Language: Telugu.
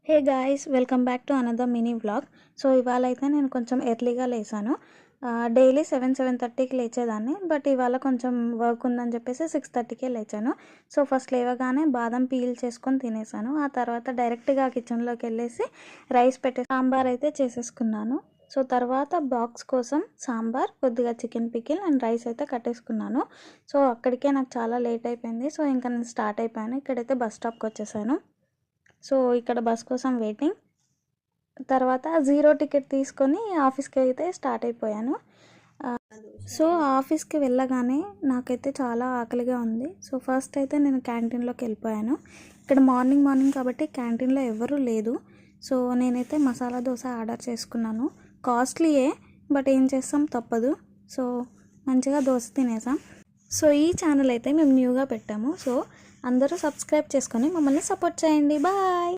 Hey guys, welcome back to another mini vlog. So ఇవాళ అయితే నేను కొంచెం ఎర్లీగా లేసాను. డైలీ 7:30కి లేచేదాన్ని, బట్ ఇవాళ కొంచెం వర్క్ ఉందని చెప్పేసి 6:30కే లేచాను. సో ఫస్ట్ లేవగానే బాదం పీల్ చేసుకొని తినేసాను. ఆ తర్వాత డైరెక్ట్గా కిచెన్లోకి వెళ్ళేసి రైస్ సాంబార్ అయితే చేసేసుకున్నాను. సో తర్వాత బాక్స్ కోసం సాంబార్, కొద్దిగా చికెన్ పికిల్ అండ్ రైస్ అయితే కట్టేసుకున్నాను. సో అక్కడికే నాకు చాలా లేట్ అయిపోయింది. సో ఇంకా నేను స్టార్ట్ అయిపోయాను. ఇక్కడైతే బస్ స్టాప్కి వచ్చేసాను. సో ఇక్కడ బస్ కోసం వెయిటింగ్. తర్వాత జీరో టికెట్ తీసుకొని ఆఫీస్కి అయితే స్టార్ట్ అయిపోయాను. సో ఆఫీస్కి వెళ్ళగానే నాకైతే చాలా ఆకలిగా ఉంది. సో ఫస్ట్ అయితే నేను క్యాంటీన్లోకి వెళ్ళిపోయాను. ఇక్కడ మార్నింగ్ కాబట్టి క్యాంటీన్లో ఎవరూ లేదు. సో నేనైతే మసాలా దోశ ఆర్డర్ చేసుకున్నాను. కాస్ట్లీయే, బట్ ఏం చేస్తాం, తప్పదు. సో మంచిగా దోశ తినేసాం. సో ఈ ఛానల్ అయితే మేము న్యూగా పెట్టాము. సో అందరూ సబ్స్క్రైబ్ చేసుకొని మమ్మల్ని సపోర్ట్ చేయండి. బాయ్.